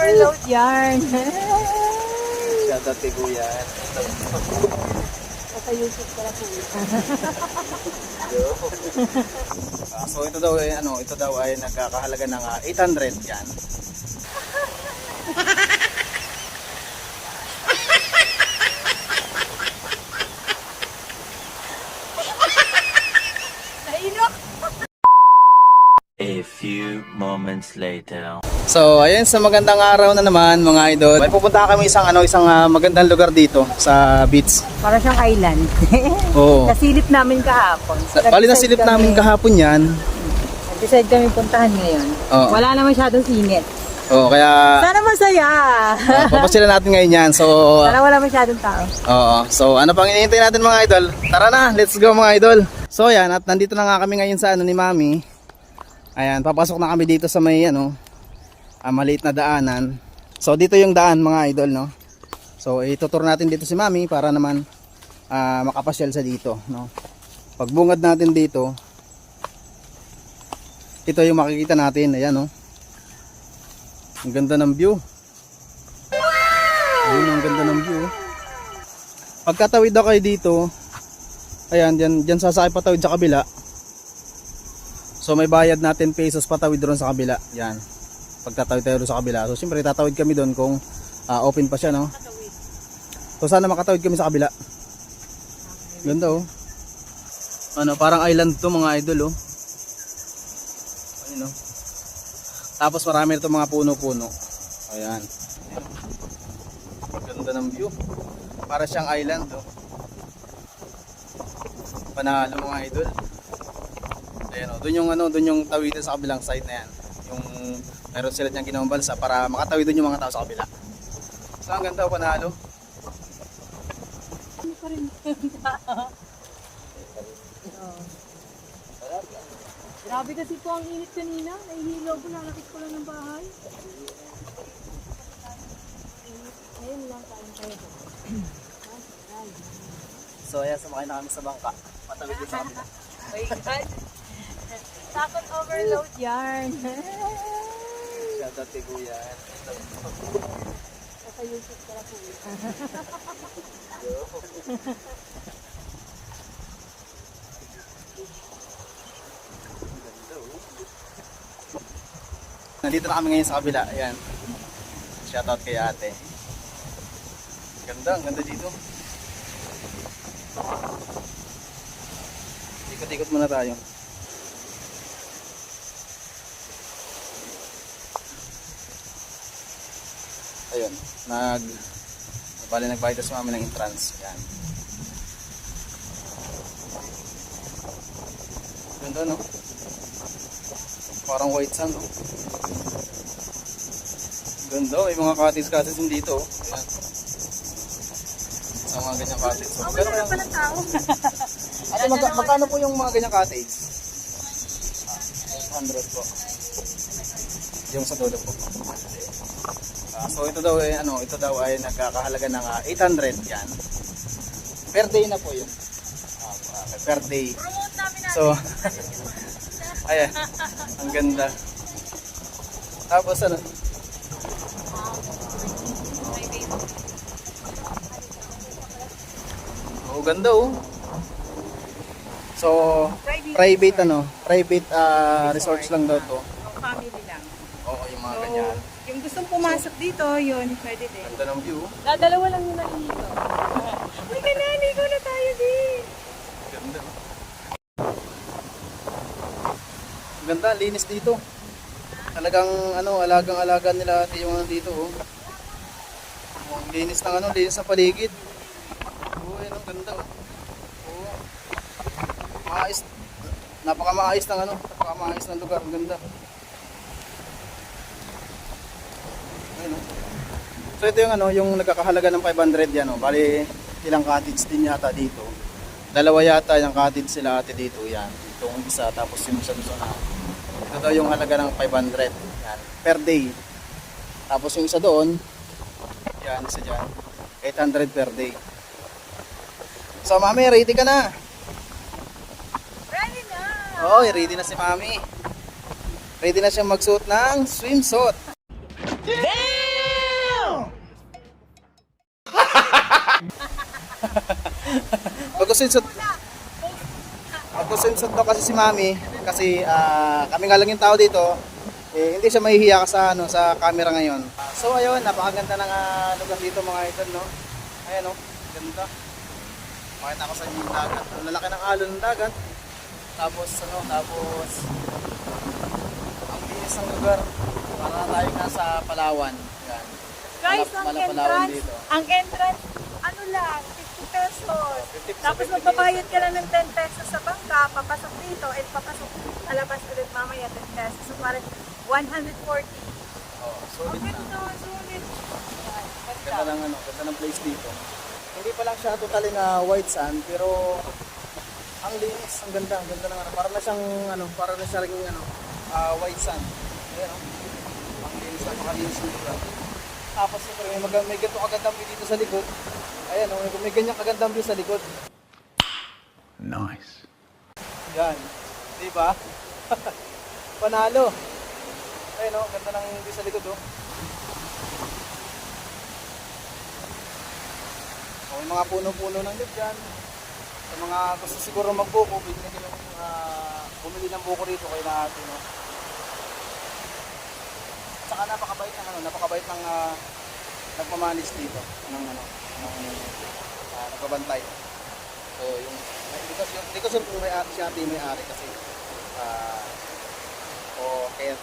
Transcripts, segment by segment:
overload yarn. Shout out kay Kuya. Sa YouTube pala po. So ito daw ay ito daw ay nagkakahalaga ng 800 yan. A few moments later. So ayun, sa magandang araw na naman mga idol. May pupunta kami isang magandang lugar dito sa beach. Para siyang island. Oo. Nasilip namin kahapon. Bali na silip namin kahapon yan. Nag-decide kami puntahan ngayon. Oo. Wala na masyadong singit. Oo, kaya Sana masaya. papasila natin ngayon yan. So Sana wala masyadong tao. oo. So ano pang hinihintay natin mga idol? Tara na, let's go mga idol. So yan, at nandito na nga kami ngayon sa ni Mami. Ayan, papasok na kami dito sa may maliit na daanan. So dito yung daan mga idol, no. So itutur natin dito si Mami para naman makapasyal sa dito, no. Pagbungad natin dito, ito yung makikita natin, ayan, no. Ang ganda ng view. Ayun, ang ganda ng view. Pagkatawid ako kayo dito, ayan, dyan sasakay patawid sa kabila. So may bayad natin pesos patawid doon sa kabila. Yan. Pagtatawid tayo doon sa kabila. So siyempre tatawid kami doon kung open pa siya, no. So sana makatawid kami sa kabila. Ganda, oh. Parang island to mga idol, oh. Ayun, oh. Tapos marami nito mga puno-puno. Ayan. Ganda ng view. Para siyang island, oh. Panalo mga idol. Ayan, oh. Doon yung tawidan sa kabilang side na yan. Yung meron sila diyang ginawang balsa para makatawid doon yung mga tao sa kabila. So ang ganda, panalo. Ano pa rin tao? Grabe kasi po ang init kanina. Nahihilo ko, lalakit ko lang ng bahay. Ayun lang, kain tayo. So ayan, sumakay na kami sa bangka. Patawid din sa kabila. Oh my God. Takot overload yarn. Shout out kay Kuya. Sa YouTube pala po. Nandito na kami ngayon sa kabila. Ayan. Shout out kay ate. Ganda, ang ganda dito. Ikot-ikot muna tayo. Ayun, nagbayad sa mami ng entrance. Yan. Ganda, no? Parang white sand, no? Ganda, may mga cottage din dito. Ayan. Sa mga ganyang cottage. So, Oh, mayroon pala tao. ate, magkano po yung mga ganyang cottage? 100 po. Yung sa dulo po. So ito daw ay nagkakahalaga ng 800 yan. Per day na po yun. Per day. So ayan, ang ganda. Tapos oh, ganda, oh. So private resorts lang daw to. Family lang. Oo, yung mga ganyan. Yung gustong pumasok dito, yun, pwede din. Ganda ng view. Dalawa lang yung naligo. Uy, kanaligo na tayo din. Ganda. Ganda, linis dito. Talagang alagang-alaga nila ate yung dito, oh. Ang linis ng linis sa paligid. Oh, yan ang ganda, oh. Oh. Maayos. Napakamaayos ng lugar, ang ganda. Ayun, oh. So ito yung nagkakahalaga ng 500 yan, oh. Bali ilang cottage din yata dito. Dalawa yata yung cottage sila ate dito, yan. Itong isa, tapos yung isa na. Ito daw yung halaga ng 500 yan, per day. Tapos yung isa doon, yan, isa dyan, 800 per day. So mami, ready ka na? Ready na! Oo, ready na si mami. Ready na siyang magsuot ng swimsuit. Damn! Nagkusinsot daw kasi si Mami kasi kami nga lang yung tao dito. Hindi siya mahihiya sa sa camera ngayon. So ayun, napakaganda ng lugar dito mga idol, no. Ayan oh, ganda. Makita ko sa inyo yung dagat. Ang lalaki ng alon ng dagat. Tapos ang linis ng lugar. Para tayo nasa Palawan. Yan. Guys, ang Palawan entrance, dito. ano lang, 50 pesos. 50 Tapos magbabayad ka lang ng 10 pesos sa bangka, papasok dito, and papasok palabas ulit mamaya 10 pesos. So parang 140. Oh, solid Ang na. ganda, sulit. Ganda ng ganda ng place dito. Hindi pa lang siya totally na white sand, pero ang linis, ang ganda ng para na siyang para na siya ring white sand. Ayan oh. Ang linis, napakalinis ng lugar. Tapos siyempre may ganito kagandang view dito sa likod. Ayan oh, may ganyan kagandang view sa likod. Nice. Yan. Di ba? Panalo. Ayun oh, ganda ng view sa likod oh. O, may mga puno-puno ng lip dyan. Sa mga gusto siguro magbuko, bumili ng buko rito kay natin, no? Saka napakabait ng nagmamanage dito ng nagbabantay. So yung hindi ko sure kung si ate may-ari kasi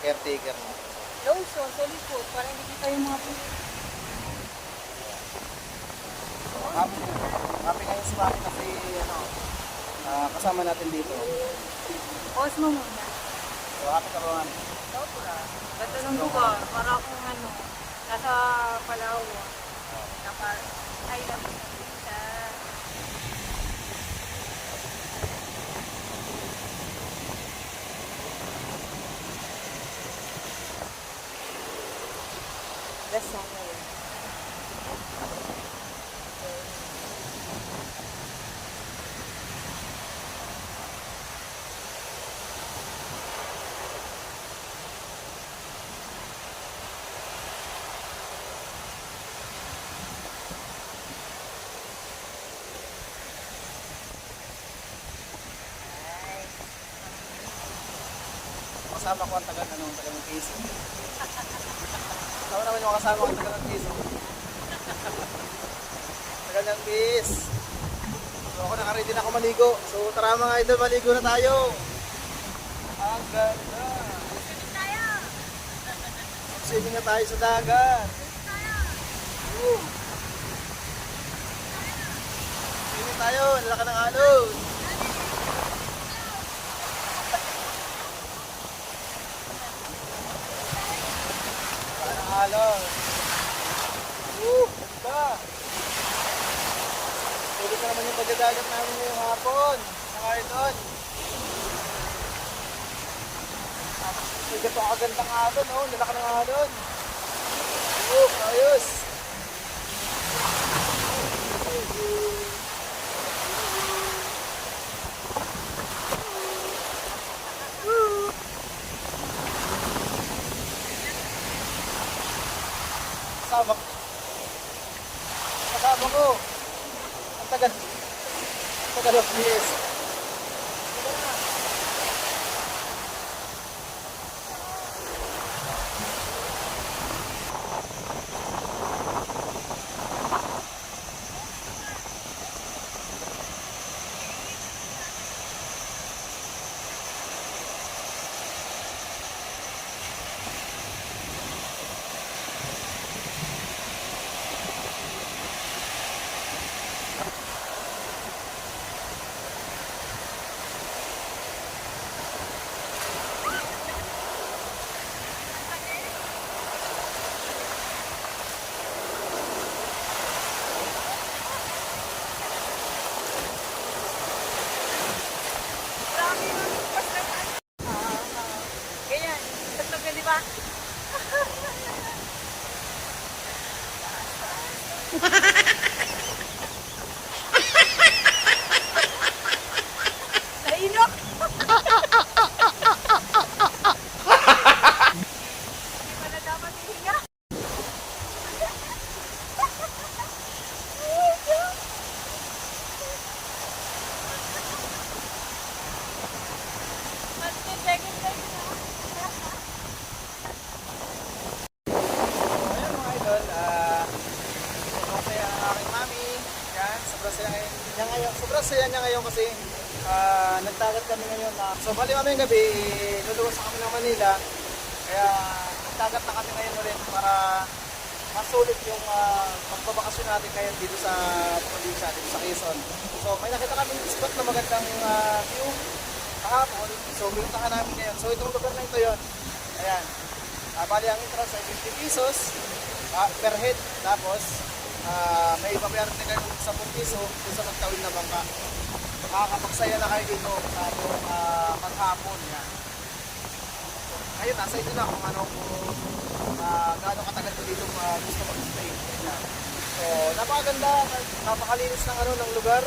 caretaker, no? Lawson, sa likod, para hindi kita yung mga puno. Happy ngayon si Mami kasi kasama natin dito. Pause mo muna. So happy ka ba, Mami? Sobra. Ganda ng lugar. Para akong nasa Palawan. Ay, lapit na pizza. The summer. Kasama ko ang taga ng piso. Tama naman yung kasama ko ang taga ng piso. Taga ng piso. So ako nakaready na ako maligo. So tara mga idol, maligo na tayo. Ang ganda. Swimming na tayo sa dagat. Swimming tayo, lalaka ng alon. Alon. Ganda. Tuloy ka naman yung pagdadagat namin ngayong hapon. Mga idol. May gato kagandang alon, oh. Lalaki ng alon. Ayos. Kasama ko. Ang tagal of years. niya ngayon kasi nagtagat kami ngayon na so bali mamayang gabi luluwas na kami ng Manila kaya nagtagat na kami ngayon ulit para masulit yung pagbabakasyon natin ngayon dito sa probinsya, dito sa Quezon. So may nakita kami spot na magandang view kahapon, so pinuntahan namin ngayon. So itong lugar na ito yun, ayan, bali ang entrance ay 50 pesos per head, tapos may ipapayaran din kayo sa 10 piso dito sa magtawid na bangka. Makakapagsaya na kayo dito sa maghapon yan. Ngayon, nasa inyo na kung ano kung gaano katagal ko dito gusto mag-stay. Ayan. So, napakaganda, napakalinis ng ano ng lugar.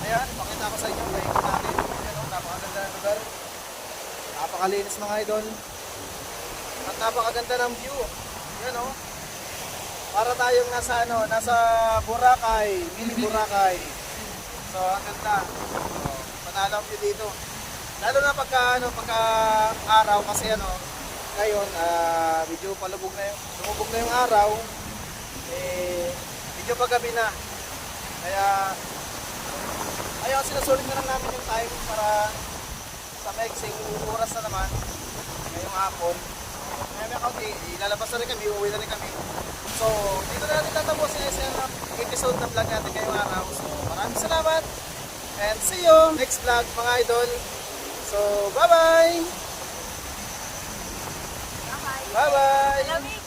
Ayan, pakita ko sa inyo, paikot natin. Ayan, napakaganda ng lugar. Napakalinis mga idol. At napakaganda ng view. Ayan o. Para tayong nasa ano, nasa Boracay, mini Boracay. So, ang ganda. So, panalo ang view dito. Lalo na pagka araw kasi ano, ngayon medyo lumubog na yung araw. Medyo paggabi na. Kaya ayaw sinusulit na lang namin yung time para sa mixing oras na naman ngayong hapon. Kaya may kaunti, ilalabas na rin kami, uuwi na rin kami. So, dito na natin tatapusin yung episode ng vlog natin ngayong araw. So, maraming salamat and see you next vlog mga idol. So, bye-bye! Bye-bye. Bye-bye! Malamig.